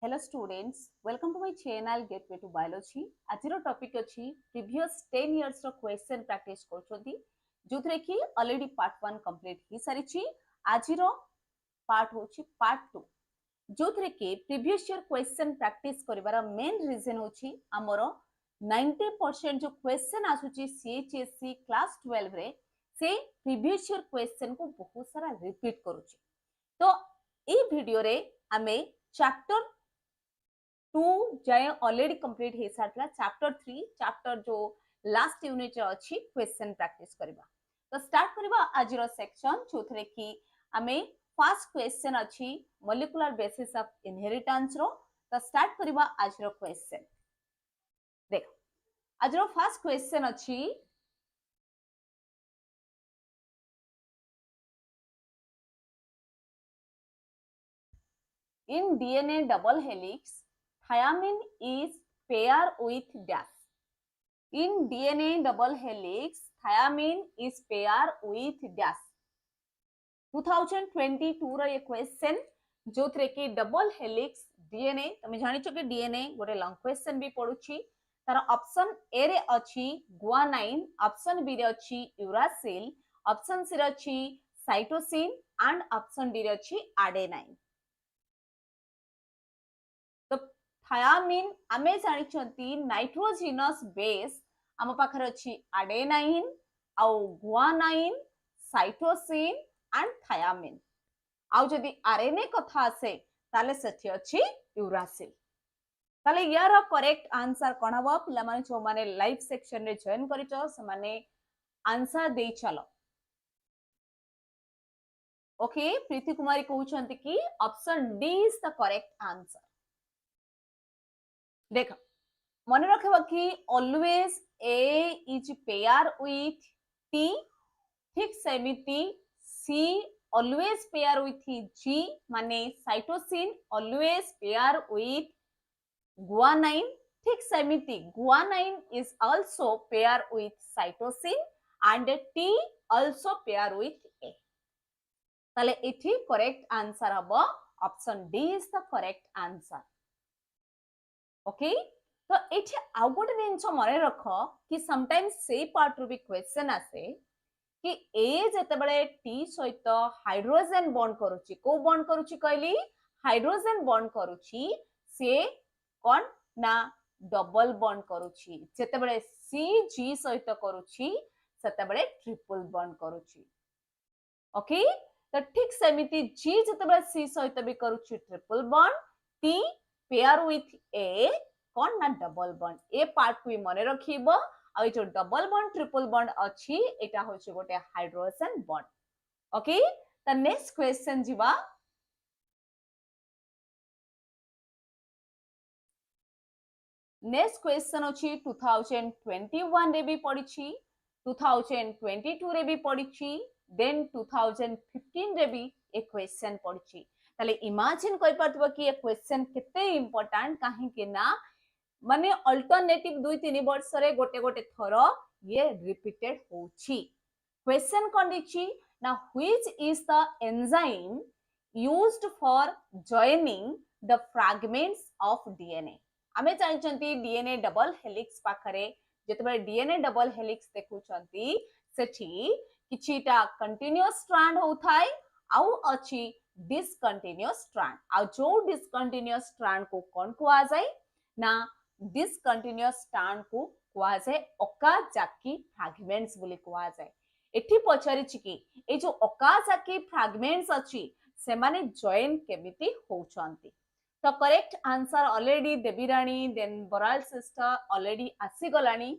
Hello students, welcome to my channel Gateway to Biology. आजिरो topic अछि previous 10 years रो question practice करछोंती जोथरे कि ऑलरेडी पार्ट 1 कंप्लीट ही सारिछि। आजिरो पार्ट होछि पार्ट 2 जोथरे कि प्रीवियस ईयर क्वेश्चन प्रैक्टिस करिवार मेन रीजन होछि हमरो 90% जो क्वेश्चन आसुछि CHSE क्लास 12 रे से प्रीवियस ईयर क्वेश्चन को बहुत सारा रिपीट करूछि। तो ए वीडियो रे हमें चैप्टर 2 जाए ऑलरेडी कंप्लीट हे सारला चैप्टर 3 चैप्टर जो लास्ट यूनिट अछि क्वेश्चन प्रैक्टिस करबा। तो स्टार्ट करबा आजिरो सेक्शन जोथरे कि हमें फर्स्ट क्वेश्चन अछि मॉलिक्यूलर बेसिस ऑफ इनहेरिटेंस रो। तो स्टार्ट करबा आजिरो क्वेश्चन देखो आजिरो फर्स्ट क्वेश्चन अछि in DNA double helix thymine is pair with dash. In DNA double helix thymine is pair with dash. 2022 रो ये क्वेश्चन जोथरे कि डबल हेलिक्स डीएनए तमे जानि छ कि डीएनए गोटे लॉन्ग क्वेश्चन भी पडुछि। तार ऑप्शन ए रे अछि गुआनाइन, ऑप्शन बी रे अछि यूरासिल, ऑप्शन सी रे अछि साइटोसिन एंड ऑप्शन डी रे अछि एडेनाइन। तो थायामिन आमे जानि छथि नाइट्रोजिनस बेस आम पाखर अछि एडेनाइन आ गुआनाइन, साइटोसिन एंड थायामिन। आउ जदि आरएनए कथा आसे ताले सेठी अछि यूरासिल। ताले यार करेक्ट आंसर कोन हबो पिला माने जो माने लाइव सेक्शन रे जॉइन करिचो से माने आंसर दे चलो। ओके प्रीति कुमारी कहउछंती कि option D is the correct answer. देखो मन रखबा कि always a is pair with T, ठीक सेमिति सी always pair with G माने cytosine always pair with guanine, ठीक सेमिति guanine is also pair with cytosine and T also pair with A. ताले इथि correct answer हबो option D is the correct answer. Okay तो इथि आउ गोटे जिंस मने रख कि समटाइम्स से पार्ट रो भी क्वेश्चन आसे कि ए जते बळे टी सहित हाइड्रोजन बॉन्ड करूची को बॉन्ड करूची कहली हाइड्रोजन बॉन्ड करूची से कोन ना डबल बॉन्ड करूची। जते बळे सी जी सहित करूची सेते बळे ट्रिपल बॉन्ड करूची। ओके तो ठीक सेमिति जी जते बळे सी सहित भी करूची triple bond, T pair with A कोन ना डबल बॉन्ड। ए पार्ट को मने रखिबो आ जो डबल बॉन्ड ट्रिपल बॉन्ड अछि एटा होछि गोटे hydrogen bond. Okay the next question जिवा नेक्स्ट क्वेश्चन अछि 2021 रे भी पढिछि, 2022 रे भी पढिछि, देन 2015 रे भी ए क्वेश्चन पढिछि। ताले इमेजिन करि परतबो कि ए क्वेश्चन केते इंपोर्टेंट काहे कि ना माने अल्टरनेटिव 2-3 वर्ष रे गोटे गोटे थरो ये रिपीटेड होछि। क्वेश्चन कोन दिछि ना which is the enzyme used for joining the fragments of DNA. आमे जानचंती डीएनए डबल हेलिक्स पाखरे जेतबे डीएनए डबल हेलिक्स देखुचंती सेठी किछिटा कंटीन्यूअस स्ट्रैंड होथाय आउ अछि डिसकंटीन्यूअस स्ट्रैंड। आ जो डिसकंटीन्यूअस स्ट्रैंड को कोन कुआ जाय ना डिसकंटीन्यूअस स्ट्रैंड को कुआ जाय ओकाजाकी फ्रैगमेंट्स बोली कुआ जाय। एठी पछारी कि ए जो ओकाजाकी फ्रैगमेंट्स अछि से माने जॉइन केमिति होचंती। तो करेक्ट आंसर ऑलरेडी देवीराणी देन बराल सिस्टर ऑलरेडी आसी गलानी।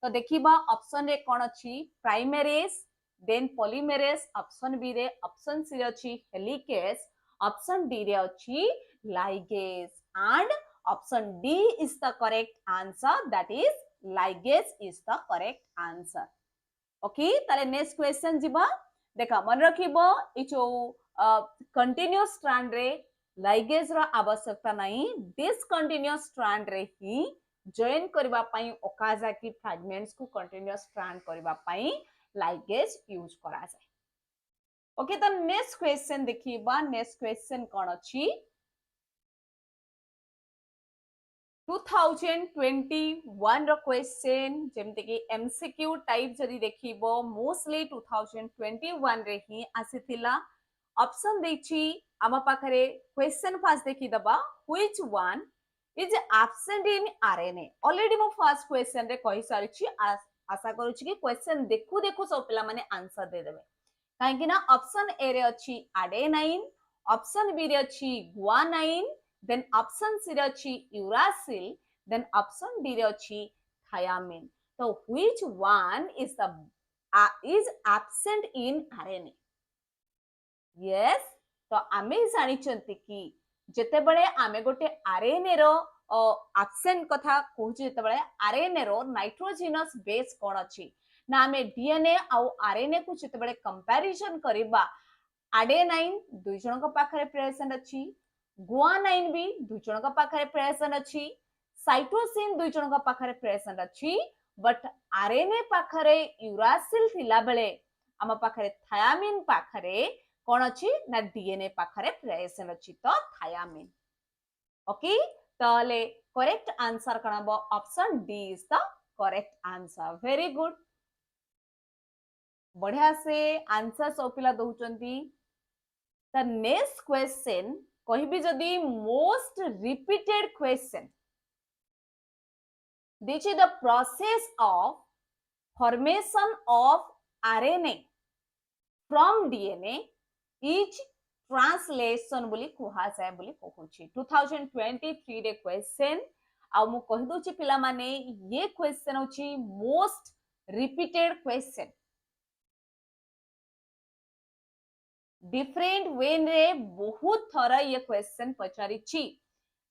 तो देखिबा ऑप्शन रे कोन अछि primase then polymerase, option B रे ऑप्शन सी रे अछि हेलिकेज, ऑप्शन डी रे अछि ligase and option D is the correct answer that is ligase is the correct answer. Okay ताले नेक्स्ट क्वेश्चन जिबा देखा मन रखिबो इ जो कंटीन्यूअस स्ट्रैंड रे लाइगेज रो आवश्यकता नहीं, डिसकंटीन्यूअस स्ट्रैंड रे ही जॉइन करबा पई ओकाजाकी फ्रैगमेंट्स को कंटीन्यूअस स्ट्रैंड करबा पई लाइगेज यूज करा जाय। ओके तो नेक्स्ट क्वेश्चन देखिबा नेक्स्ट क्वेश्चन कोन अछि 2021 रो क्वेश्चन जेमते कि एमसीक्यू टाइप जदी देखिबो मोस्टली 2021 रे ही आसीथिला ऑप्शन देछि आमा पाखरे क्वेश्चन फास्ट देखि दबा which one is absent in RNA already मो फर्स्ट क्वेश्चन रे कहि सारिछि आशा करूछि कि क्वेश्चन देखु देखु सब पिला माने आंसर दे देबे काहेकि ना ऑप्शन ए रे अछि एडेनाइन ऑप्शन बी रे अछि गुआनाइन then option C रे अछि uracil then option D रे अछि thiamine so which one is the is absent in RNA yes तो आमे जानिचंती कि जेते बळे आमे गोटे RNA रो absent कथा कहूची जेते बळे RNA रो नाइट्रोजेनस बेस कोन अछि ना आमे DNA आ RNA को जेते बळे कंपैरिजन करबा एडेनाइन दुई जन को पाखरे प्रेजेंट अछि गुआनाइन भी दुई जन का पाखरे प्रेजेंट अछि साइटोसिन दुई जन का पाखरे प्रेजेंट अछि बट आरएनए पाखरे यूरासिल थिला बेले आम पाखरे थायामिन पाखरे कोन अछि ना डीएनए पाखरे प्रेजेंट अछि तो थायामिन ओके ताले करेक्ट आंसर कनबो option D is the correct answer very good बढ़िया से आंसर सब पिला दउचंती द नेक्स्ट क्वेश्चन कहिबी जदी most repeated question this is the process of formation of RNA from DNA is translation बोली कुहा जाय बोली कहूची 2023 रे क्वेश्चन आ मु कहि दोची पिला माने ये क्वेश्चन होची most repeated question different way रे बहुत थरा ये क्वेश्चन पचारी छी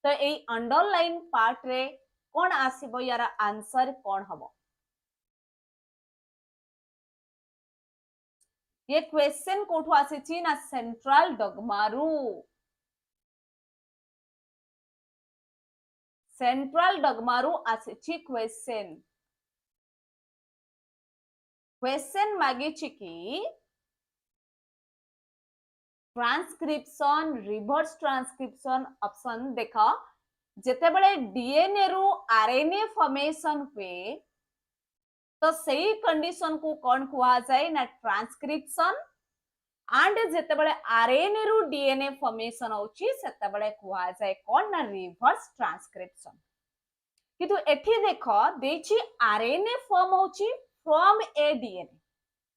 तो ए अंडरलाइन पार्ट रे कोन आसीबो यार आंसर कोन हबो ये क्वेश्चन कोठो आसी छी ना सेंट्रल डगमारू आसी छी क्वेश्चन मागी छी की ट्रांसक्रिप्शन रिवर्स ट्रांसक्रिप्शन ऑप्शन देखा जेते बळे डीएनए रु आरएनए फॉर्मेशन हुए तो सही कंडीशन को कोन कुआ जाय ना ट्रांसक्रिप्शन एंड जेते बळे आरएनए रु डीएनए फॉर्मेशन होची सेते बळे कुआ जाय कोन ना रिवर्स ट्रांसक्रिप्शन किंतु एठी देखो देची आरएनए फॉर्म होची फ्रॉम ए डीएनए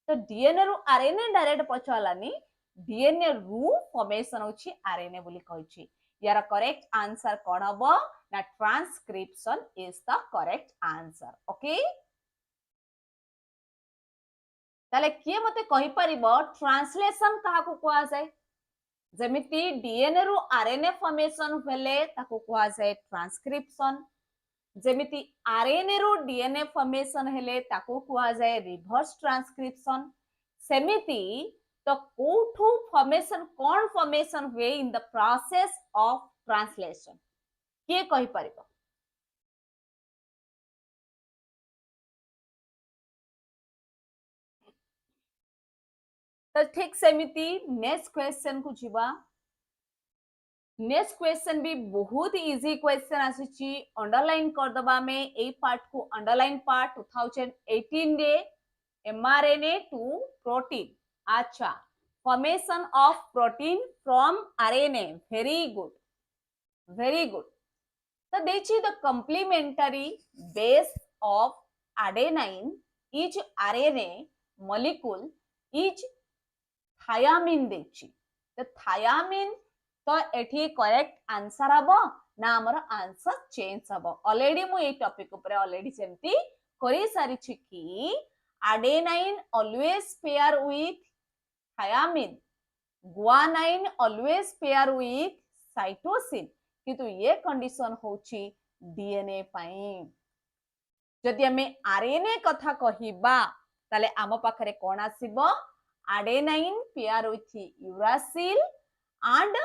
तो डीएनए रु आरएनए डायरेक्ट पछालानी डीएनए रु फॉर्मेशन होची आरएनए बोली कहछि यार करेक्ट आंसर कोन हबो ना transcription is the correct answer okay ताले किए मते कहि परिबो ट्रांसलेशन काहा को कुआ जाय जेमिति डीएनए रु आरएनए फॉर्मेशन भेले ताको कुआ जाय ट्रांसक्रिप्शन जेमिति आरएनए रु डीएनए फॉर्मेशन हेले ताको कुआ जाय रिवर्स ट्रांसक्रिप्शन सेमिति तो कोठू फॉर्मेशन कोन फॉर्मेशन हुए in the process of translation के कहि परिबो तो ठीक सेमिति नेक्स्ट क्वेश्चन को जीवा नेक्स्ट क्वेश्चन भी बहुत इजी क्वेश्चन आसी अंडरलाइन कर दबा में ए पार्ट को अंडरलाइन पार्ट 2018 रे एमआरएनए टू प्रोटीन अच्छा formation of protein from RNA very good तो देछि the complementary base of adenine each RNA molecule is thymine देछि तो थायामिन तो एठी करेक्ट आंसर हबो ना हमर आंसर चेंज हबो ऑलरेडी मु ए टॉपिक ऊपर ऑलरेडी सेमती करि सारी छि कि adenine always pair with thiamine guanine always pair with cytosine किंतु ये कंडीशन होची डीएनए पई जदि हमें आरएनए कथा कहिबा ताले आम पाखरे कोन आसीबो adenine pair with uracil and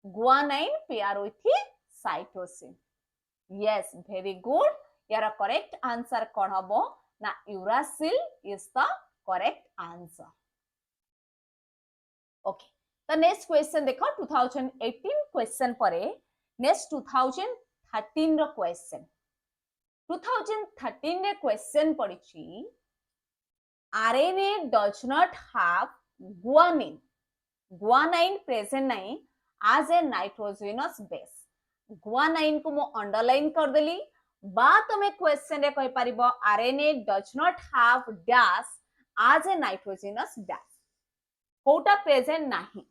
guanine pair with cytosine yes very good यार करेक्ट आंसर कोन हबो ना uracil is the correct answer okay तो नेक्स्ट क्वेश्चन देखो 2018 क्वेश्चन परे नेक्स्ट 2013 2013 रो क्वेश्चन 2013 रे question पड़िछि RNA does not have guanine present नहीं as a nitrogenous base guanine को मो अंडरलाइन कर देली बा तमे क्वेश्चन रे कहि परिबो RNA does not have dash as a nitrogenous base कोटा प्रेजेंट नाही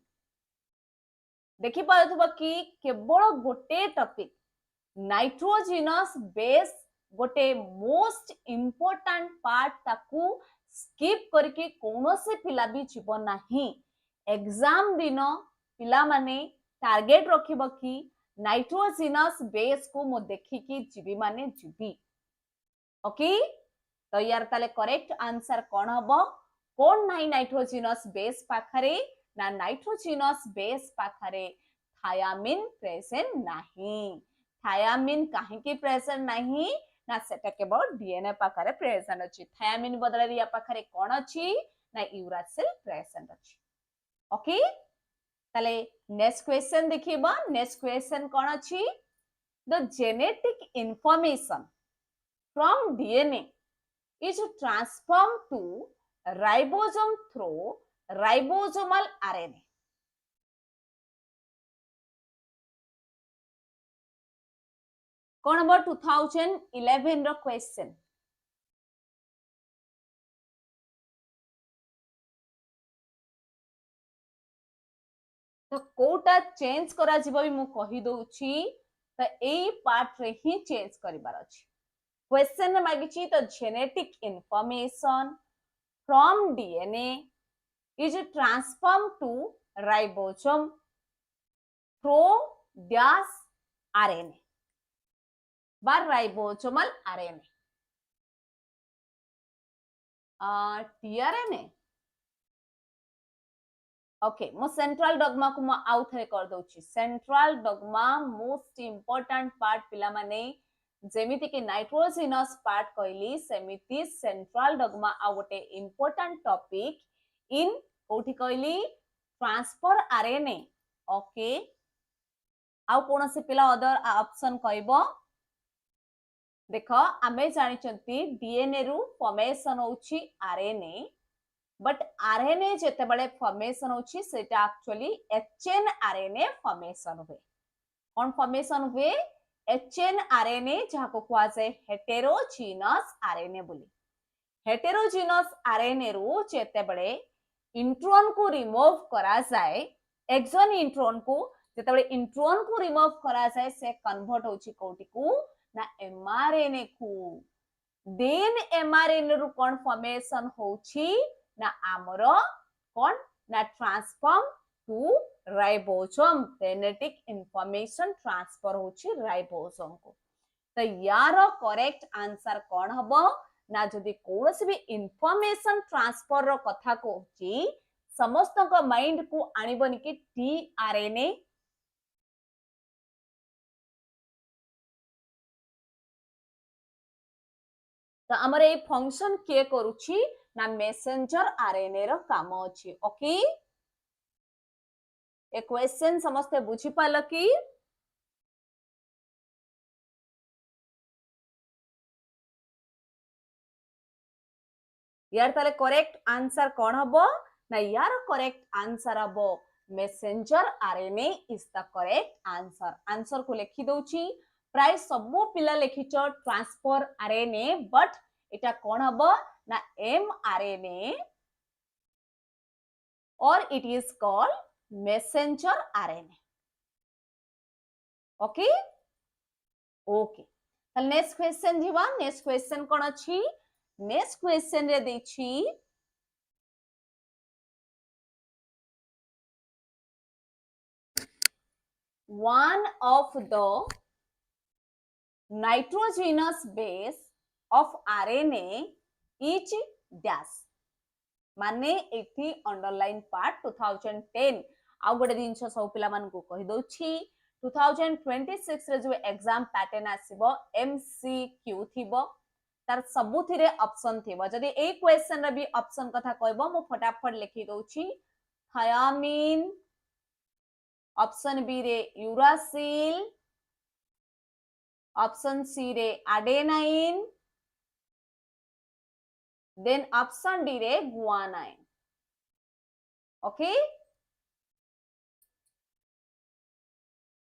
देखि पाथबो कि केवल गोटे टॉपिक नाइट्रोजिनस बेस गोटे मोस्ट इंपोर्टेंट पार्ट ताकू स्किप करके कौनसे पिला भी जीव नाही एग्जाम दिन पिला माने टार्गेट रखिबो कि नाइट्रोजिनस बेस को मो देखिकी जीवी माने जीवी ओके तो यार ताले करेक्ट आंसर कोन हबो कोन नाही नाइट्रोजिनस बेस पाखरे ना नाइट्रोजिनस बेस पाखरे थायामिन प्रेजेंट नाही थायामिन काहे की प्रेजेंट नाही ना सेटा केवल डीएनए पाखरे प्रेजेंट अछि थायामिन बदले या पाखरे कोन अछि ना यूरासिल प्रेजेंट अछि ओके ताले नेक्स्ट क्वेश्चन देखिबा नेक्स्ट क्वेश्चन कोन अछि the genetic information from DNA is transformed to ribosome through ribosomal RNA कोन नंबर 2011 रो क्वेश्चन तो कोटा चेंज करा जिवो भी मु कहि दोउची तो एई पार्ट रे ही चेंज करिबार अछि क्वेश्चन मागिची तो genetic information from DNA is transformed to ribosome through dash RNA by ribosomal RNA tRNA okay मो सेंट्रल डॉग्मा को मो आउ थरे कर दोची central dogma most important part पिला माने जेमिति कि नाइट्रोजिनस पार्ट कहली सेमिति सेंट्रल डॉग्मा आ गोटे इंपोर्टेंट टॉपिक इन कोठी कहली ट्रांसफर आरएनए ओके आउ कोन से पिला अदर ऑप्शन कहबो देखो आमे जानि चंती डीएनए रु फॉर्मेशन होची आरएनए बट आरएनए जेते बळे फॉर्मेशन होची सेटा एक्चुअली एचएन आरएनए फॉर्मेशन हुए कोन फॉर्मेशन हुए एचएन आरएनए जहा को कुआ जाय हेटेरोजीनस आरएनए बोली हेटेरोजीनस आरएनए रु जेते बळे इंट्रोन को रिमूव करा जाए एक्सोन इंट्रोन को जेते बळे इंट्रोन को रिमूव करा जाए से कन्वर्ट होची कोटी को ना एमआरएनए को देन एमआरएनए रु कोन फॉर्मेशन होची ना आमरो कोन ना transform to ribosome genetic information transfer होची राइबोसोम को तो यार करेक्ट आंसर कोन हबो ना जदि कोनसे भी इंफॉर्मेशन ट्रांसफर रो कथा कोची समस्त को माइंड को आनिबनि कि टीआरएनए तो हमर ए फंक्शन के करूची ना मेसेंजर आरएनए रो काम अछि ओके ए क्वेश्चन समस्त बुझी पाल कि यार ताले करेक्ट आंसर कोन हबो ना यार करेक्ट आंसर हबो messenger RNA is the correct answer answer को लिखि दोची प्राय सबो पिला लिखिचो ट्रांसफर आरएनए बट एटा कोन हबो ना एमआरएनए और it is called messenger RNA okay okay ताले नेक्स्ट क्वेश्चन जीवा नेक्स्ट क्वेश्चन कोन अछि नेक्स्ट क्वेश्चन रे देछि one of the nitrogenous base of RNA is dash माने एठी अंडरलाइन पार्ट 2010 आ गोटे दिनछ सब पिला मान को कहि दोछि 2026 रे जो एग्जाम पैटर्न आसीबो MCQ थिबो तार सबुथिरे ऑप्शन थिबो जदि ए क्वेश्चन रे भी ऑप्शन कथा कहबो मो फटाफट लिखि दोछि थायामिन ऑप्शन बी रे यूरासिल ऑप्शन सी रे एडेनाइन, देन ऑप्शन डी रे गुआनाइन। ओके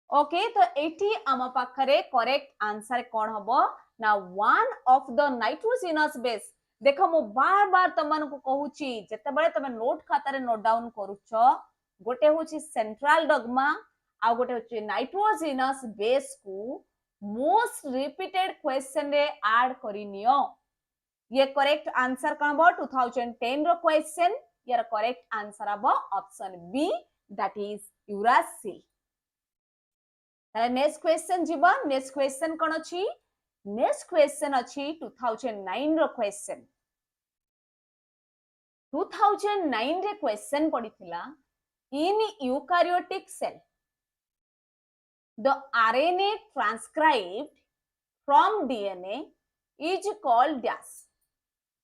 ओके तो एठी आम पाखरे करेक्ट आंसर कौन हबो ना one of the nitrogenous base. देख मु बार बार तुम को कहूची जते बळे तुम नोट खाता रे नोट डाउन करूछ गोटे होची सेंट्रल डॉग्मा आ गोटे होची नाइट्रोजिनस बेस को मोस्ट रिपीटेड क्वेश्चन रे ऐड करि नियो। ये करेक्ट आंसर कौन हबो 2010 रो क्वेश्चन। यार करेक्ट आंसर हबो option B that is uracil. Next question जीवा। नेक्स्ट क्वेश्चन कौन अछि? नेक्स्ट क्वेश्चन अछि 2009 रो क्वेश्चन। 2009 रे क्वेश्चन पडिथिला in eukaryotic cell the RNA transcribed from DNA is called dash।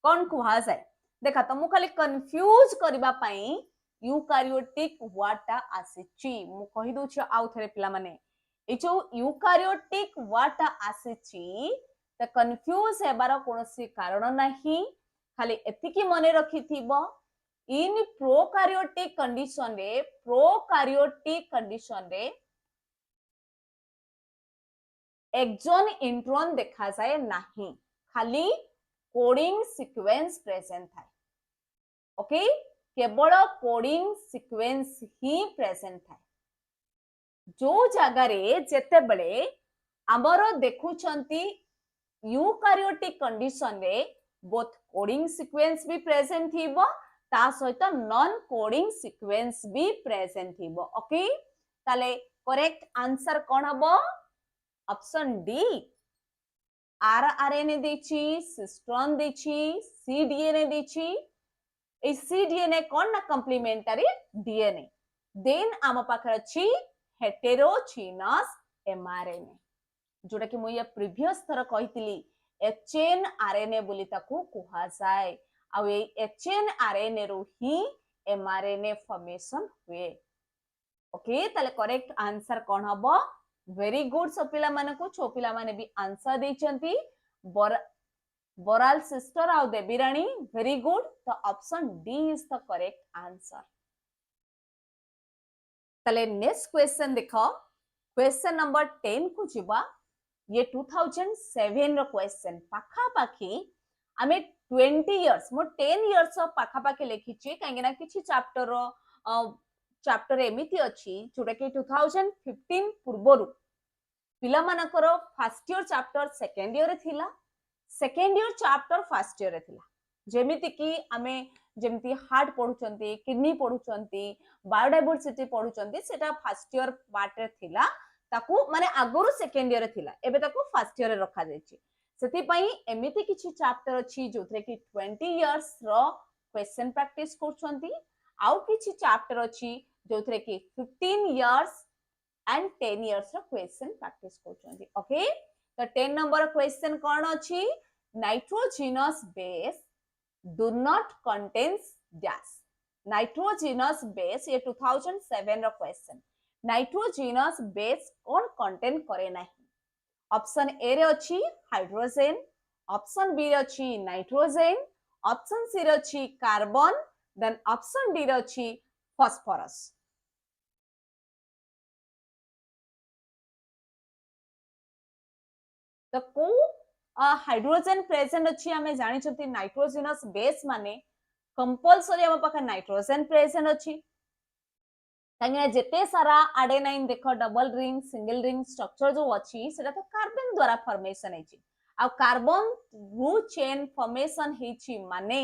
कौन कुहा जाए? देखा तुमको खाली कंफ्यूज करबा पई यूकारियोटिक वाटा आसीची मु कहि दोछि आउ थरे पिला माने ए जो यूकारियोटिक वाटा आसीची त कंफ्यूज हेबार कोनोसी कारण नाही। खाली एतिकी मने रखिथिबो इन प्रोकारियोटिक कंडीशन रे एक्सॉन इंट्रॉन देखा जाए नहीं, खाली कोडिंग सीक्वेंस प्रेजेंट थाए। ओके केवल कोडिंग सीक्वेंस ही प्रेजेंट थाए। जो जगह रे जेते बळे हमरो देखुचंती यूकारियोटिक कंडीशन रे बोथ कोडिंग सीक्वेंस भी प्रेजेंट थिबो ता सहित नॉन कोडिंग सीक्वेंस भी प्रेजेंट थिबो। ओके ताले करेक्ट आंसर कोन हबो? ऑप्शन डी आरआरएनए देछि, सिस्टोन देछि, सीडीएनए देछि। ए सीडीएनए कोन ना कॉम्प्लीमेंटरी डीएनए। देन आम पाखर अछि हेटेरोजीनस एमआरएनए जोटा कि मुया प्रीवियस थर कहितली एचएन आरएनए बोली ताकू कुहा जाय। आ ए एचएन आरएनए रो ही एमआरएनए फॉर्मेशन हुए। ओके ताले करेक्ट आंसर कोन हबो? Very good. सब पिला माने को छो पिला माने भी आंसर देचंती बराल सिस्टर आउ देवीराणी वेरी गुड। तो option D is the correct answer. तले नेक्स्ट क्वेश्चन देखो। क्वेश्चन नंबर 10 को जीवा। ये 2007 रो क्वेश्चन पाखा पाखी आमे 20 इयर्स मो 10 इयर्स पाखा पाखी लिखिची काहेना किछि चैप्टर एमिति अछि जोटा कि 2015 पूर्वरु पिला मानकर first year chapter second year रे थिला, second year chapter first year रे थिला। जेमिति कि आमे जेमिति हार्ट पढुचंती, किडनी पढुचंती, बायोडायवर्सिटी पढुचंती सेटा फर्स्ट ईयर पार्ट रे थिला। ताकू माने आगुरु सेकंड ईयर रे थिला एबे ताकू फर्स्ट ईयर रे रखा जायछि। सेति पई एमिति किछि चैप्टर अछि जोथरे कि 20 इयर्स रो क्वेश्चन प्रैक्टिस करचंती आउ किछि चैप्टर अछि जोथरे कि 15 इयर्स एंड 10 इयर्स रो क्वेश्चन प्रैक्टिस करचंती। ओके तो 10 नंबर क्वेश्चन कोन अछि? Nitrogenous base do not contains gas। Nitrogenous base ये 2007 रो क्वेश्चन। नाइट्रोजिनस बेस कोन कंटेन करे नाही? ऑप्शन ए रे अछि हाइड्रोजन, ऑप्शन बी रे अछि नाइट्रोजन, ऑप्शन सी रे अछि कार्बन, देन ऑप्शन डी रे अछि फॉस्फोरस। तो को हाइड्रोजन प्रेजेंट अछि हमें जानि छथि नाइट्रोजिनस बेस माने कंपलसरी हम पाखे नाइट्रोजन प्रेजेंट अछि। काहे जेते सारा एडेनाइन देखो double ring single ring structure जो अछि सेटा तो कार्बन द्वारा फॉर्मेशन हेछि। आ कार्बन रू चेन फॉर्मेशन हेछि माने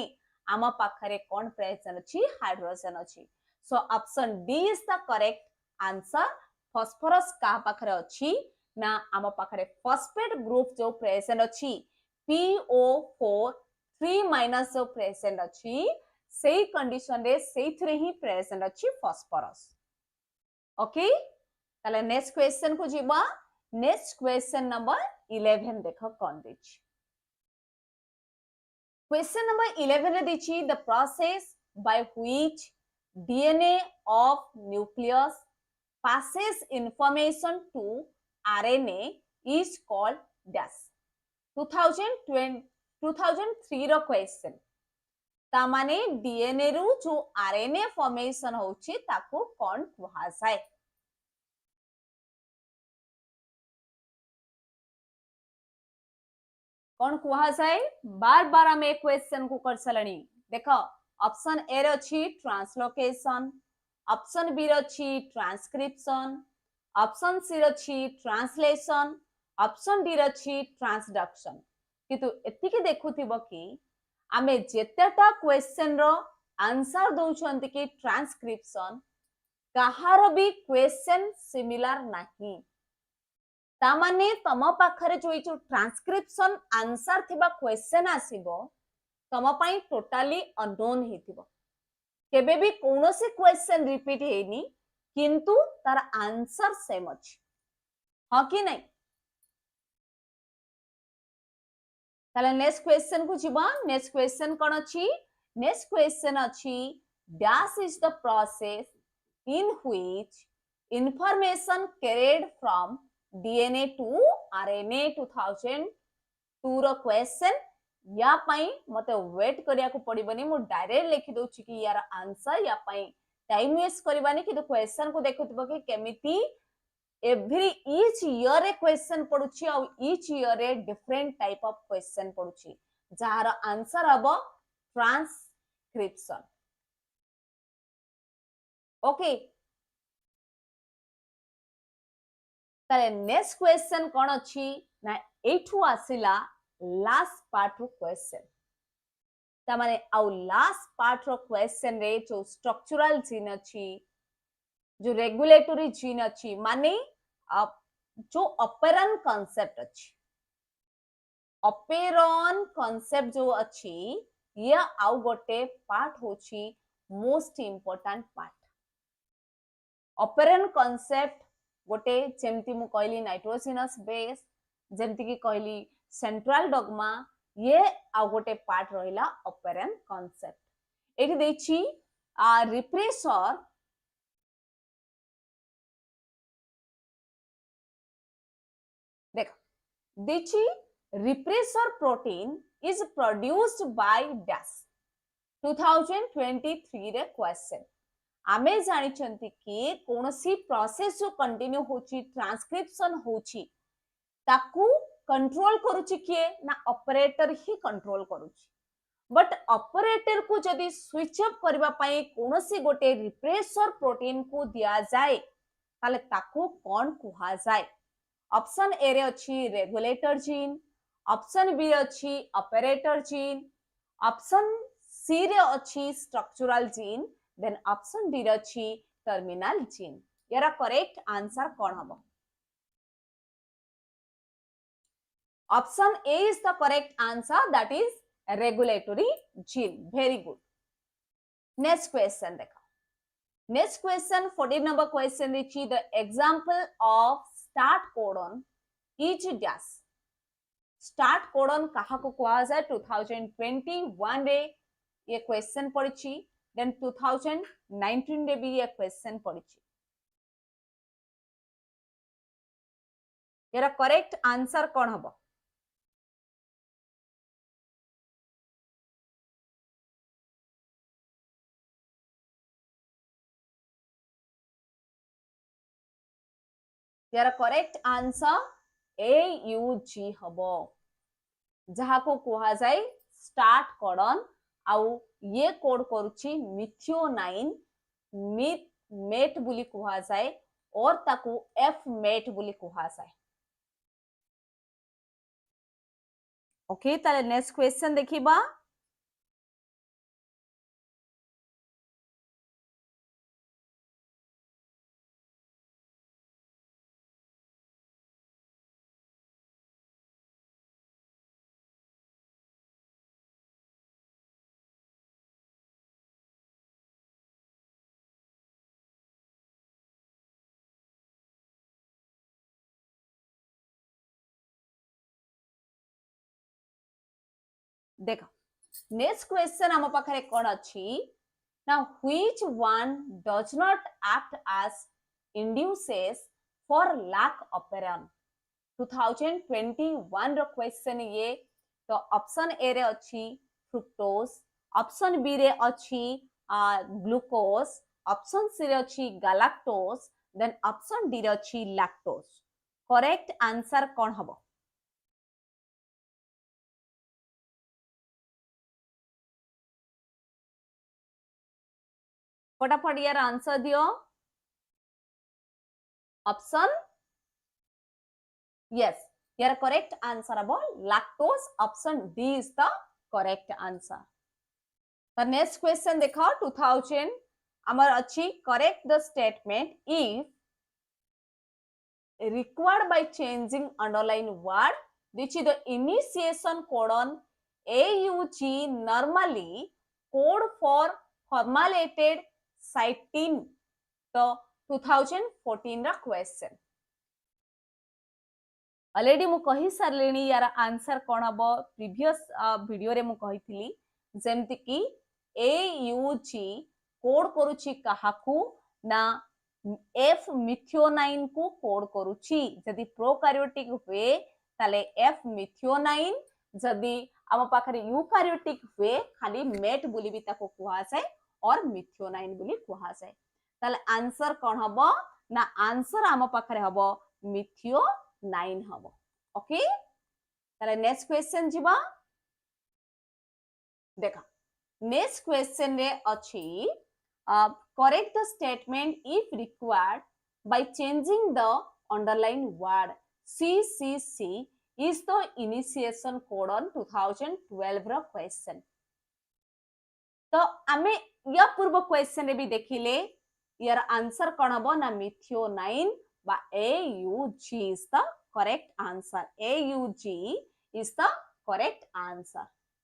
आम पाखरे कोन प्रेजेंट अछि? हाइड्रोजन अछि। So option D is the correct answer. Phosphorus का पाखरे अछि ना आम पाखरे फॉस्फेट ग्रुप जो प्रेजेंट अछि PO4 3- जो प्रेजेंट अछि सेही कंडीशन रे सेहिथरे ही प्रेजेंट अछि फॉस्फोरस। ओके ताले नेक्स्ट क्वेश्चन को जीवा। नेक्स्ट क्वेश्चन नंबर 11 देखो कोन देछि। क्वेश्चन नंबर 11 रे देछि the process by which DNA of nucleus passes information to RNA is called dash 2003 रो क्वेश्चन ता माने डीएनए रु जो आरएनए फॉर्मेशन होची ताको कोन कुहा जाय कौन कुहा जाए बार बार आम ए क्वेश्चन को कर सलणी देखो ऑप्शन ए रही ट्रांसलोकेशन ऑप्शन बी रही ट्रांसक्रिप्शन ऑप्शन सी रही ट्रांसलेशन ऑप्शन डी रही ट्रांसडक्शन किंतु एतिकी देखुथिबो कि आमे जेतेटा क्वेश्चन रो आंसर दउछंती कि ट्रांसक्रिप्शन कहारो भी क्वेश्चन सिमिलर नहीं तामाने तम पाखरे जो ट्रांसक्रिप्शन आंसर थिबा क्वेश्चन आसीबो तम पई टोटली अननोन हेतिबो केबे भी कोनोसी क्वेश्चन रिपीट हेनी किंतु तार आंसर सेम अछि हां कि नहीं ताले नेक्स्ट क्वेश्चन को जिबा नेक्स्ट क्वेश्चन कोन अछि नेक्स्ट क्वेश्चन अछि dash is the process in which information carried from DNA to RNA 2002 रो क्वेश्चन या पई मते वेट करिया को पड़िबनी मु डायरेक्ट लिखि दोछि कि यार आंसर या पई टाइम वेस्ट करबानी कि क्वेश्चन को देखुतबो कि केमिति every each year a question पडुछि और each year a different type of question पडुछि जार आंसर हबो ट्रांसक्रिप्शन ओके ताले नेक्स्ट क्वेश्चन कोन अछि ना एठू आसिला लास्ट पार्ट रो क्वेश्चन ता माने आउ लास्ट पार्ट रो क्वेश्चन रे जो स्ट्रक्चरल जीन अछि जो रेगुलेटरी जीन अछि माने जो ऑपेरन कांसेप्ट अछि ऑपेरन कांसेप्ट जो अछि ये आउ गोटे पार्ट होछि most important part operon concept गोटे जेमती मु कहली नाइट्रोजिनस बेस जेमती की कहली सेंट्रल डॉगमा ये आ गोटे पार्ट रहिला ऑपेरन कांसेप्ट एठी देछि रिप्रेसर देख देछि repressor protein is produced by dash 2023 रे क्वेश्चन आमे जानिछंती कि कोनोसी प्रोसेस जो कंटिन्यू होची ट्रांसक्रिप्शन होची ताकू कंट्रोल करूची किए ना ऑपरेटर ही कंट्रोल करूची बट ऑपरेटर को जदी स्विच अप करबा पई कोनोसी गोटे रिप्रेसर प्रोटीन को दिया जाए ताले ताकू कोन कुहा जाए ऑप्शन ए रे अछि रेगुलेटर जीन ऑप्शन बी अछि ऑपरेटर जीन ऑप्शन सी रे अछि structural gene then option D रछि टर्मिनल जीन यारा करेक्ट आंसर कोन हबो option A is the correct answer that is regulatory gene very good next question देखो next question 14 number question रिची the example of start codon is dash start codon कहा को कहा जाय 2021 रे ये क्वेश्चन पड़िछि then 2019 रे भी ये क्वेश्चन पड़िछि यार करेक्ट आंसर कोन हबो यार करेक्ट आंसर AUG हबो जहा को कहा जाय स्टार्ट कोडन आउ ये कोड करूची मिथियोनाइन मिथ मेट बुली कहा जाए और ताकू एफ मेट बुली कहा जाए ओके ताले नेक्स्ट क्वेश्चन देखिबा देखो नेक्स्ट क्वेश्चन हम पाखरे कोन अछि now which one does not act as induces for lack operon 2021 रो क्वेश्चन ये। तो ऑप्शन ए रे अछि फ्रुक्टोज, ऑप्शन बी रे अछि ग्लूकोज, ऑप्शन सी रे अछि गैलेक्टोज, देन ऑप्शन डी रे अछि लैक्टोज। करेक्ट आंसर कोन हबो? फटाफट यार आंसर दियो। Option yes, your correct answer about lactose. Option D is the correct answer. The next question देखो 2000 अमर अच्छी correct the statement if required by changing underline word which is the initiation codon AUG normally code for formulated cytine. तो 2014 रा question already मु कहि सारलेनी यार answer कोन हबो previous video रे मु कहितली जेमति कि AUG कोड करूची काहाकू ना F मिथियोनाइन को कोड करूची। जदी प्रोकार्योटिक हुए ताले F मिथियोनाइन, जदी आम पाखरे यूकार्योटिक हुए खाली मेट बोली भी ताको कुहा जाय और मिथियोनाइन बोली कुहा जाय। ताले आंसर कोन हबो ना आंसर आम पाखरे हबो मिथियो 9 हबो। ओके ताले नेक्स्ट क्वेश्चन जीवा देखा। नेक्स्ट क्वेश्चन रे अछि correct the statement if required by changing the underline word CCC is the initiation code on 2012 रो क्वेश्चन। तो आमे या पूर्व क्वेश्चन रे भी देखिले यार आंसर कोन हबो ना मिथियोनाइन बा AUG is the correct answer. AUG is the correct answer.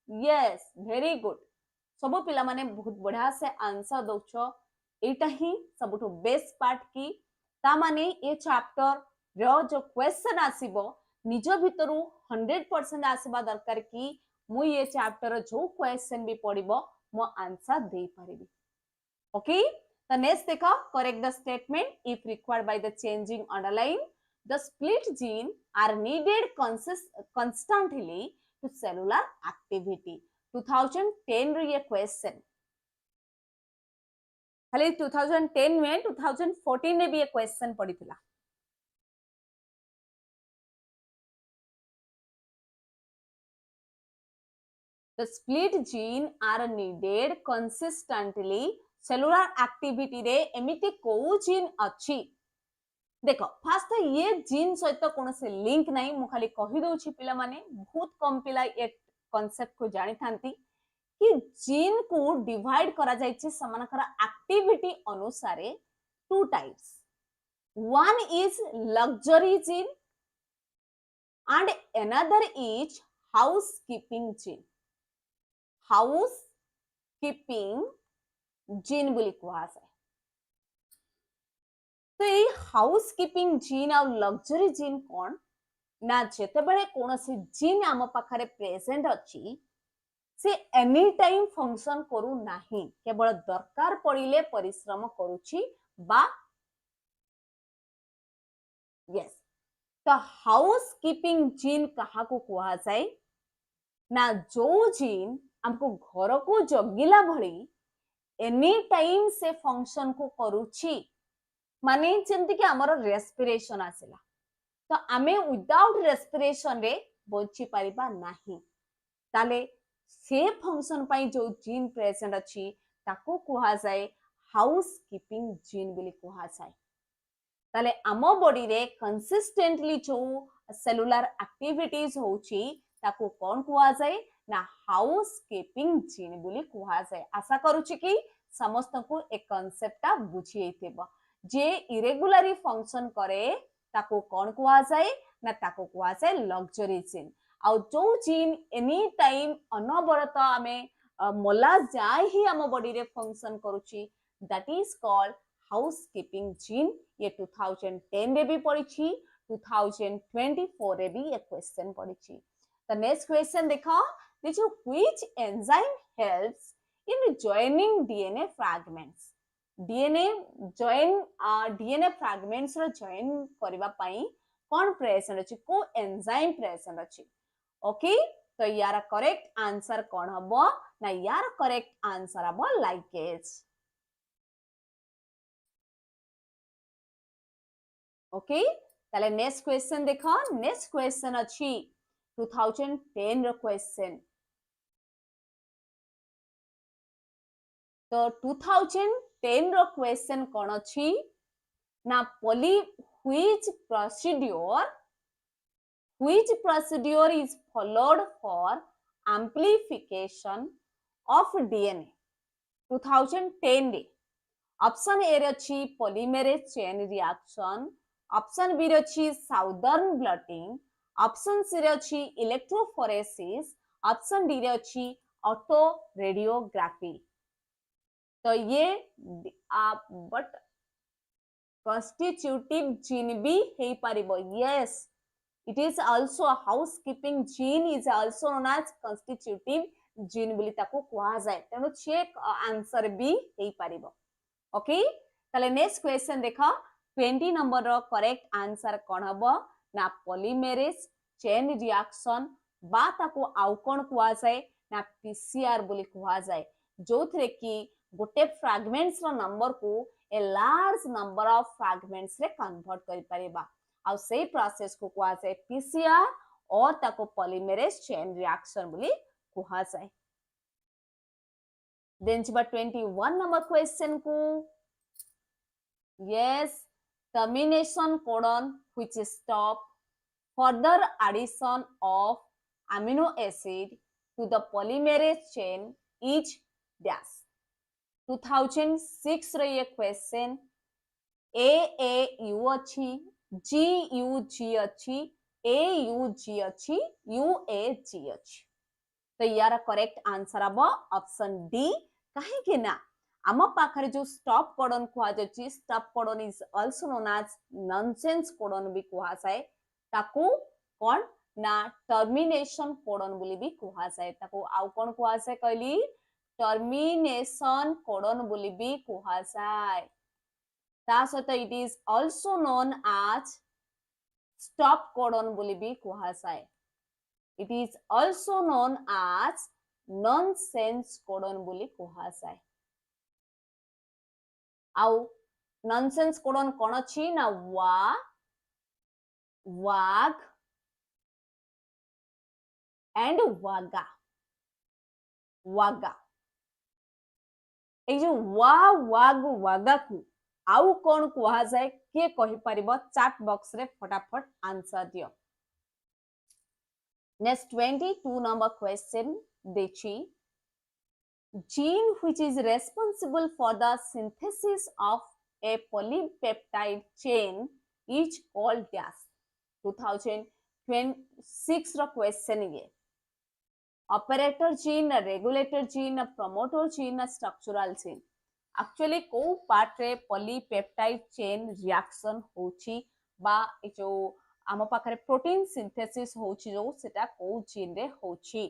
Yes, very good. सब पिला माने बहुत बढ़िया से आंसर दउछो। एटा ही सबटो बेस्ट पार्ट की ता माने ए चैप्टर रो जो क्वेश्चन आसीबो निज भितरु 100% आसीबा दरकार की मु ये चैप्टर जो क्वेश्चन भी पड़िबो मो आंसर दे परिबी। ओके the next देखो correct the statement if required by the changing underline the split gene are needed constantly to cellular activity। 2010 रो ये क्वेश्चन खाली 2010 में 2014 में भी ये question पड़िथिला। the split gene are needed consistently cellular activity रे एमिति को जीन अछि देखो फास्ट ये जीन सहित कोन से लिंक नाही मु खाली कहि दोछि पिला माने बहुत कम पिला ये कांसेप्ट को जानि थांती कि जीन को डिवाइड करा जायछि समानकर एक्टिविटी अनुसारे two types. One is luxury gene and another is housekeeping gene। housekeeping gene बोली कुहा जाय। तो ये हाउसकीपिंग जीन और लग्जरी जीन कौन ना जेते बेले कोनोसी जीन आम पाखरे प्रेजेंट अछि से एनी टाइम फंक्शन करू नाही, केवल दरकार पड़िले परिश्रम करूची बा यस। तो हाउसकीपिंग जीन कहा को कुहा जाय ना जो जीन हमको घर को जगिला भली एनी टाइम से फंक्शन को करूची माने जेमति कि हमर रेस्पिरेशन आसिला तो आमे विदाउट रेस्पिरेशन रे बंची परिबा नाही ताले से फंक्शन पाई जो जीन प्रेजेंट अछि ताको कुहा जाय हाउसकीपिंग जीन बोली कुहा जाय। ताले आमो बॉडी रे कंसिस्टेंटली जो सेलुलर एक्टिविटीज होची ताको कोन कुहा जाय ना हाउसकीपिंग जीन बोली कुहा जाय। आशा करूची कि समस्त को एक कांसेप्ट बुझी एथेबो जे इरेगुलरी फंक्शन करे ताको कोन कुहा जाय ना ताको कुहा जाय लग्जरी जीन। आ जो जीन एनी टाइम अनबरत आमे मोला जाय ही हम बॉडी रे फंक्शन करूची that is called housekeeping gene. ये 2010 रे भी पढ़िछी 2024 रे भी ये क्वेश्चन पढ़िछी। द नेक्स्ट क्वेश्चन देखो this which enzyme helps in joining DNA fragments. DNA join DNA fragments रो जॉइन करबा पई कौन प्रेजेंट अछि को एंजाइम प्रेजेंट अछि ओके तो यार करेक्ट आंसर कौन हबो ना यार करेक्ट आंसर हबो लाइकेज ओके ताले नेक्स्ट क्वेश्चन देखो नेक्स्ट क्वेश्चन अछि 2010 रो क्वेश्चन तो 2010 रो क्वेश्चन कौन अछि ना पोली which procedure is followed for amplification of DNA 2010 रे ऑप्शन ए रे अछि polymerase chain reaction option B रे अछि साउदर्न ब्लटिंग ऑप्शन सी रे अछि इलेक्ट्रोफोरेसिस ऑप्शन डी रे अछि ऑटो रेडियोग्राफी तो ये आप बट constitutive gene भी हे परिबो yes it is also a housekeeping gene is also known as constitutive gene बोली ताको कुआ जाय तेनो चेक आंसर भी हे परिबो ओके ताले नेक्स्ट क्वेश्चन देखो 20 नंबर रो करेक्ट आंसर कोन हबो ना पॉलीमेरेज चेन रिएक्शन बा ताको आउ कोन कुआ जाय ना पीसीआर बोली कुआ जाय जोथरे की गोटे फ्रैगमेंट्स रो नंबर को a large number of fragments रे कन्वर्ट करि परिबा आ से प्रोसेस को कुआ जाय पीसीआर और ताको पॉलीमेरेज चेन रिएक्शन बोली कुआ जाय देन 21 नंबर क्वेश्चन को yes termination codon which stop further addition of amino acid to the polymerase chain is dash 2006 रे ये क्वेश्चन AAU अछि GUG अछि AUG अछि UAG अछि तो यार करेक्ट आंसर अब ऑप्शन डी काहे कि ना आम पाखरे जो स्टॉप कोडन कुआ जाछि stop codon is also known as nonsense codon भी कुआ जाय ताकू कोन ना टर्मिनेशन कोडन बोली भी कुआ जाय ताकू आउ कोन कुआ जाय कहली टर्मिनेशन कोडन बोली भी कुआ जाय ता सहित it is also known as stop codon बोली भी कुआ जाय it is also known as nonsense codon बोली कुहा जाय आउ nonsense codon कोन अछि ना वाग एंड वागा ए जो वाग वागा को आउ कोन कुहा जाय के कहि परिबो चैट बॉक्स रे फटाफट आंसर दियो Next 22 number question dechi gene which is responsible for the synthesis of a polypeptide chain is called dash 2026 row question ये operator gene regulator gene promoter gene structural gene actually को part रे polypeptide chain reaction होची बा जो आम पाखरे protein synthesis होची जो सेटा को जीन रे होची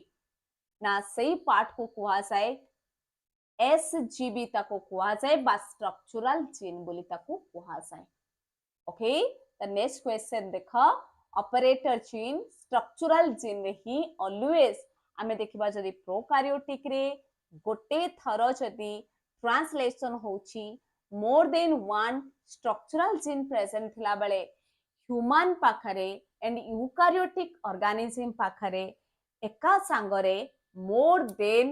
ना सही पार्ट को कुआ जाय एसजीबी ताको कुआ जाय बा स्ट्रक्चरल जीन बोली ताको कुआ जाय ओके द नेक्स्ट क्वेश्चन देखो ऑपरेटर जीन स्ट्रक्चरल जीन रे ही ऑलवेज आमे देखिबा जदी प्रोकैरियोटिक रे गोटे थरो जदी ट्रांसलेशन होची more than one structural gene present थिला बेले ह्यूमन पाखरे एंड यूकारियोटिक ऑर्गेनिज्म पाखरे एका सांगरे more than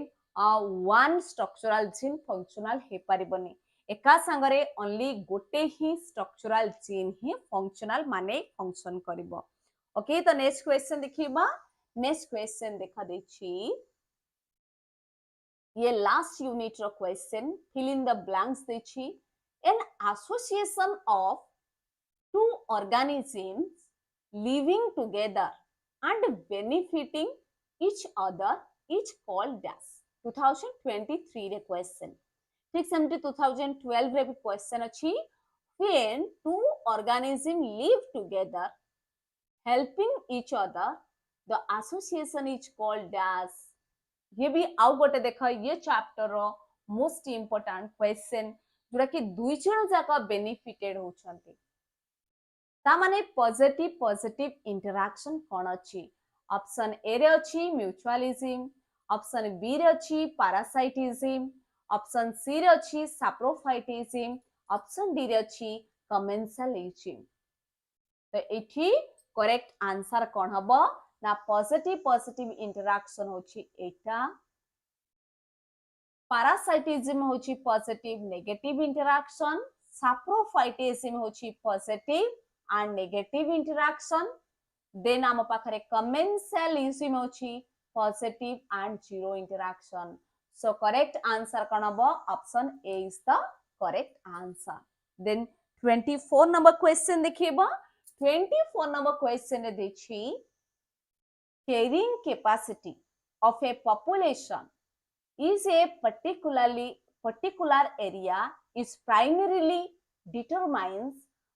one structural gene functional हे परिबनी एका सांगरे ओनली गोटे ही स्ट्रक्चरल जीन ही फंक्शनल माने फंक्शन करिवो ओके तो नेक्स्ट क्वेश्चन देखिबा नेक्स्ट क्वेश्चन देखा देछि ये लास्ट यूनिट रो question fill in the blanks देछि an association of two organisms living together and benefiting each other is called dash 2023 रे question ठीक सेमती 2012 रे भी question अछि when two organisms live together helping each other the association is called dash ये भी आउ गोटे देखा ये चैप्टर रो मोस्ट इंपोर्टेंट क्वेश्चन जोरा कि दुई जण जाका बेनिफिटेड होछंती ता माने पॉजिटिव पॉजिटिव इंटरैक्शन कोन अछि ऑप्शन ए रे अछि म्यूचुअलिज्म ऑप्शन बी रे अछि पैरासाइटिज्म ऑप्शन सी रे अछि सैप्रोफाइटिज्म ऑप्शन डी रे अछि कमेंसलिज्म तो एठी करेक्ट आंसर कोन हबो ना पॉजिटिव पॉजिटिव इंटरैक्शन होछि एटा पैरासाइटिज्म होछि पॉजिटिव नेगेटिव इंटरैक्शन सैप्रोफाइटिज्म होछि positive and negative interaction then आम पाखरे commensalism होछि positive and zero interaction so correct answer कोन हबो option A is the correct answer then 24 number question देखिबो 24 number question रे देछि carrying capacity of a population is a particular area is primarily determines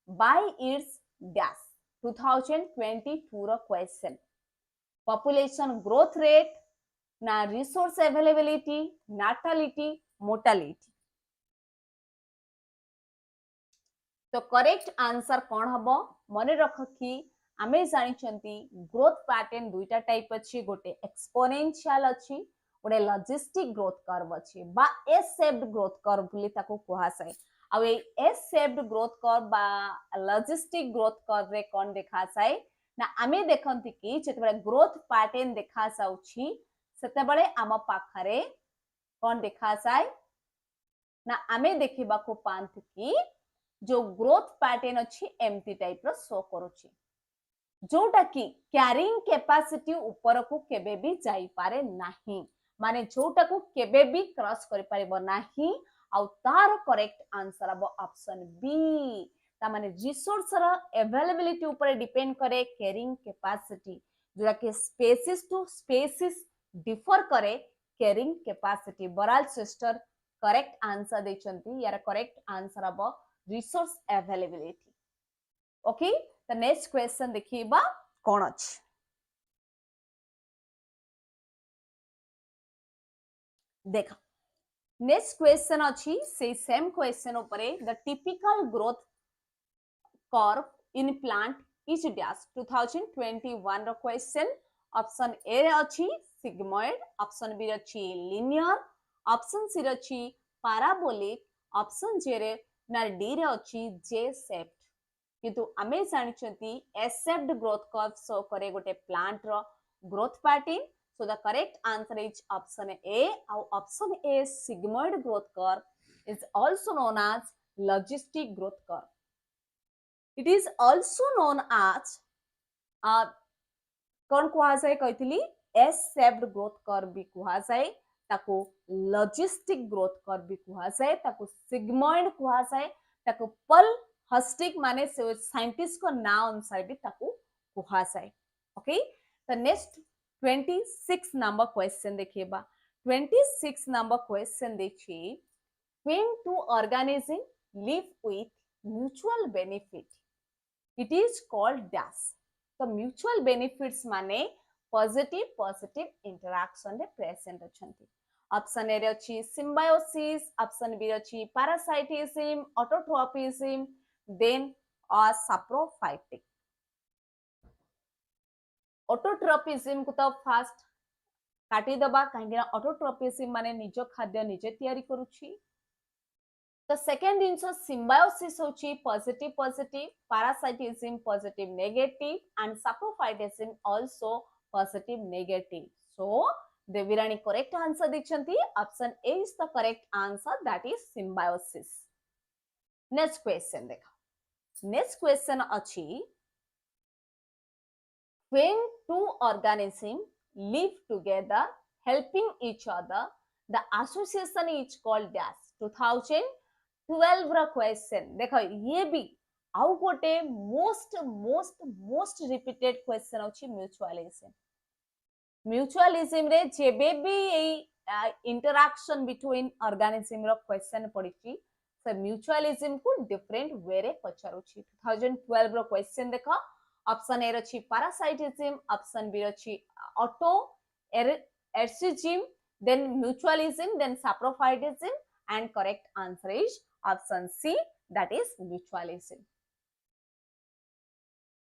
by its dash 2022 रो question population growth rate ना resource availability natality mortality तो correct answer कोन हबो मने रख कि आमे जानि छंती ग्रोथ पैटर्न दुईटा टाइप अछि गोटे एक्सपोनेंशियल अछि गोटे लॉजिस्टिक ग्रोथ कर्व अछि बा एस शेप्ड ग्रोथ कर्व বুলি ताको कोहा साइ आ ए एस शेप्ड ग्रोथ कर्व बा लॉजिस्टिक ग्रोथ कर्व रे कोन देखा साइ ना आमे देखंती कि जेतबे ग्रोथ पैटर्न देखा साउछि सेतेबेले आम पाखरे कोन देखा साइ ना आमे देखिबा को पांत कि जो ग्रोथ पैटर्न अछि एमटी टाइप रो शो करूछि जोटा कि क्यारिंग कैपेसिटी ऊपर को केबे भी जाई पारे नाही माने जोटा को केबे भी क्रॉस करि परबो नाही आ तार करेक्ट आंसर अब ऑप्शन बी ता माने रिसोर्स रो अवेलेबिलिटी ऊपर डिपेंड करे कैरिंग कैपेसिटी जोटा कि स्पेसिस टू स्पेसिस डिफर करे carrying capacity Baral sister correct answer देचंती यार करेक्ट आंसर अब resource availability okay the next question देखिबा कोन अछि देखा नेक्स्ट क्वेश्चन अछि से सेम क्वेश्चन ऊपर the typical growth curve in plant is dash 2021 रो क्वेश्चन ऑप्शन ए रे अछि सिग्मॉइड ऑप्शन बी रे अछि लिनियर ऑप्शन सी रे अछि पैराबोलिक ऑप्शन जे रे ना डी रे अछि जे शेप्ड किंतु आमे जानि छथि S shaped growth curve show करे गोटे प्लांट रो growth pattern so the correct answer is option A or option A sigmoid growth curve is also known as logistic growth curve it is also known as कोन कुहा जाय कहितली S shaped growth curve भी कुहा जाय ताको logistic growth curve भी कुहा जाय ताको सिग्मॉइड कुहा जाय ताको पल हस्टिक माने साइंटिस्ट को नाम अनुसार भी ताको कुहा जाय okay the next 26 number question देखिबा 26 number question देखि when two organisms live with mutual benefit it is called dash तो mutual benefits माने positive interaction रे present अछंती ऑप्शन ए रे अछि symbiosis ऑप्शन बी रे अछि parasitism autotropism then or saprophytic ऑटोट्रोपिज्म को तो फास्ट काटी दबा काहेकि ऑटोट्रोपिज्म माने निज खाद्य निजे तयारी करूची तो सेकंड इनसो सिम्बायोसिस होची positive parasitism positive negative and saprophytism also positive negative so Debirani correct answer दिछंती option A is the correct answer that is symbiosis next question देखा नेक्स्ट क्वेश्चन अछि when two organisms live together helping each other the association is called dash 2012 रा question देखो ये भी आउ गोटे most repeated question अछि म्यूचुअलिज्म रे जेबे भी इंटरैक्शन बिटवीन ऑर्गेनिज्म रो क्वेश्चन पडिछि से म्यूचुअलिज्म को डिफरेंट वे रे पचारुछि 2012 रो क्वेश्चन देखो ऑप्शन ए रछि पैरासाइटिज्म ऑप्शन बी रछि ऑटो एर्सिज्म then mutualism then saprophytism and correct answer is option C that is mutualism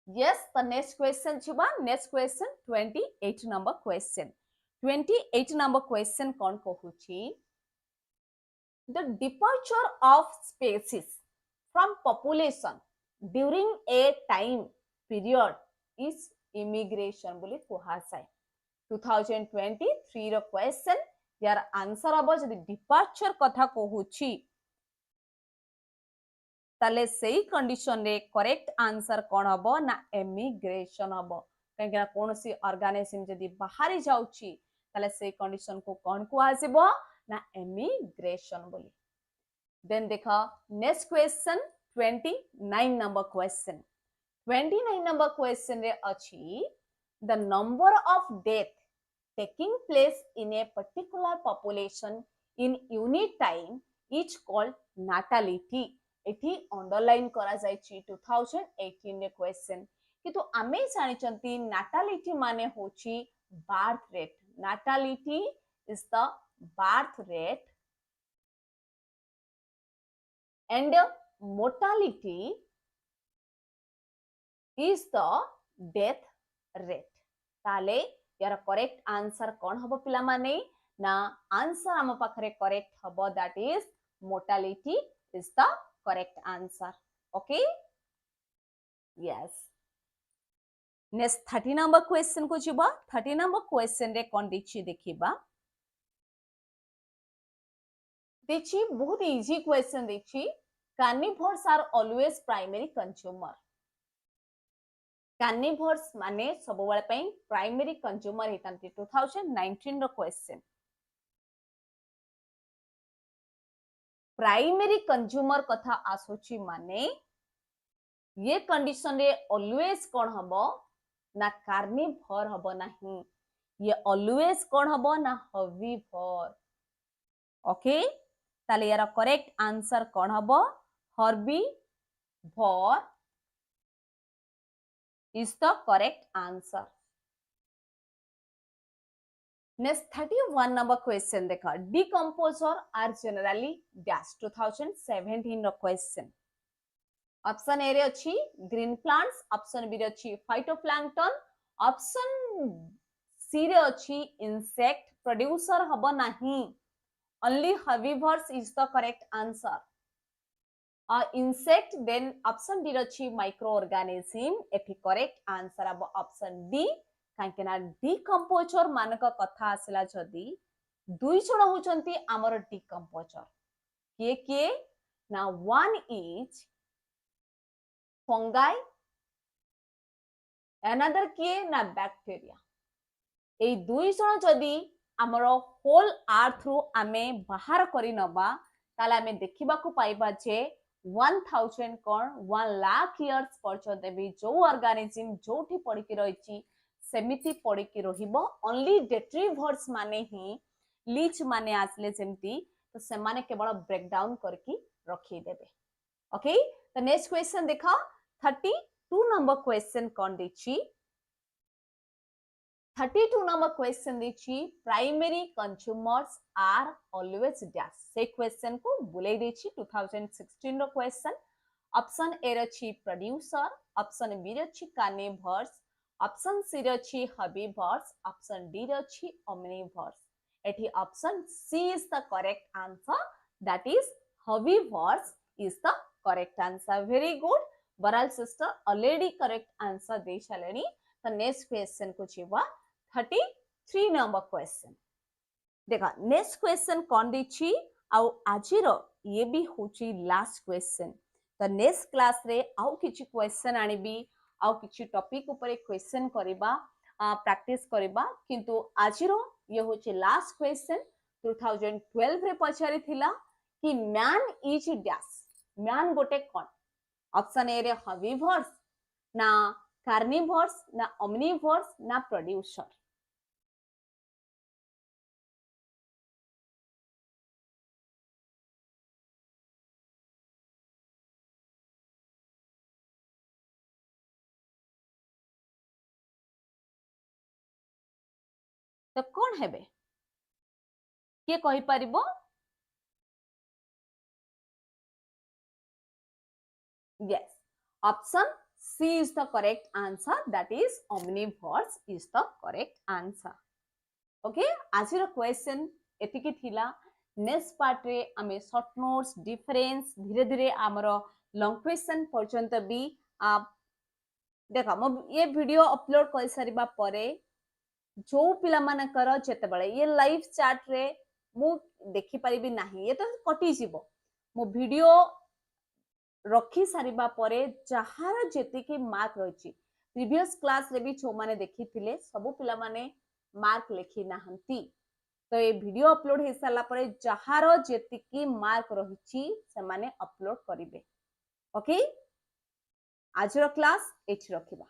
Yes, the next question chuba. Next question 28 number question. 28 number question kon kohuchi? The departure of species from population during a time period is immigration बोली कुहासाय 2023 रो question यार answer हबो जदि departure कथा कहूची ताले सेही condition रे correct answer कोन हबो ना एमिग्रेशन हबो काहेकि कोनसी ऑर्गेनिज्म जदि बाहरी जाउची ताले सेही कंडीशन को कोन कुहासिबो ना एमिग्रेशन बोली then देखा next question 29 number question 29 number question रे अछि the number of death taking place in a particular population in unit time is called natality एठी अंडरलाइन करा जायछि 2018 रे क्वेश्चन किंतु आमे जानिचंती natality माने होछि birth rate natality is the birth rate and mortality is the death rate ताले यार correct answer कौन हबो पिला माने ना आंसर हम पाखरे करेक्ट हबो that is mortality is the correct answer okay yes next 30 number question को जिबा 30 number question रे कोन दिछि देखिबा दिछि बहुत इजी क्वेश्चन दिछि carnivores are always primary consumer carnivores माने सब बेले पई प्राइमरी कंज्यूमर हेतांती 2019 रो क्वेश्चन प्राइमरी कंज्यूमर कथा आसुची माने ये कंडीशन रे ऑलवेज कोन हबो ना कार्निवोर हबो नाही ये ऑलवेज कोन हबो ना हर्बीवोर ओके ताले यार करेक्ट आंसर कोन हबो herbivore is the correct answer. Next 31 number question देखा decomposer are generally dash 2017 रो question. Option A रे अछि green plants, option B रे अछि phytoplankton, option C रे अछि insect producer हबो नाही only herbivores is the correct answer. Insect then option D रछि microorganism एठी correct answer अब option D काहे ना decomposer मानक कथा आसला जदी दुई जण होचंती हमर decomposer के ना one is fungi another के ना bacteria ए दुई जण जदी हमर whole earth रो आमे बाहर करि नबा ताले आमे देखिबा को पाइबा जे 1000 कोन 1 लाख इयर्स पर्यंत भी जो ऑर्गेनिज्म जोठी पड़ी की रहिची सेमिति पड़ी की रहिबो ओनली डेट्रीवर्स माने ही लीच माने आसले जेमती तो से माने केवल ब्रेक डाउन करके रखी देबे ओके तो नेक्स्ट क्वेश्चन देखा 32 नंबर क्वेश्चन कोन दिछि 32 number question दिछि primary consumers are always dash से क्वेश्चन को बुले दिछि 2016 रो क्वेश्चन ऑप्शन ए रछि प्रोड्यूसर ऑप्शन बी रछि कार्निवोर्स ऑप्शन सी रछि हर्बीवोर्स ऑप्शन डी रछि ओमनिवोर्स एठी option C is the correct answer that is herbivores is the correct answer very good Baral sister already correct answer दे चलेनी तो next question को छिबा 33 number question देखा नेक्स्ट क्वेश्चन कोन दिछि आउ आजिरो ये भी होची लास्ट क्वेश्चन तो नेक्स्ट क्लास रे आउ किछि क्वेश्चन आनिबी आउ किछि टॉपिक ऊपर क्वेश्चन करबा प्रैक्टिस करबा किंतु आजिरो ये होची लास्ट क्वेश्चन 2012 रे पछारी थिला कि मैन इज डैश मैन गोटे कोन ऑप्शन ए रे हर्बीवोर्स ना कार्निवोर्स ना ओमनिवोर्स ना प्रोड्यूसर तो कौन हेबे किए कहि परिबो yes option C is the correct answer. That is omnivorous is the correct answer. Okay, आज रो क्वेश्चन एतिकी थिला. नेक्स्ट पार्ट रे आमे शॉर्ट नोट्स डिफरेंस धीरे धीरे आमर लॉन्ग क्वेश्चन पर्यंत भी देखा मो ये वीडियो अपलोड कर सारिबा परे जो पिला मानकर जेते बळे ये लाइव चैट रे मु देखि परिबी नाही, ये तो कटि जीवो. मो वीडियो रखी सारिबा परे जहार जेतिकी मार्क रहिछि प्रीवियस क्लास रे भी जो माने देखिथिले सब पिला माने मार्क लेखि नाहंती. तो ये वीडियो अपलोड हे साला परे जहार जेतिकी मार्क रहिछि से माने अपलोड करिवे. ओके, आज रो क्लास एठी रखिबा.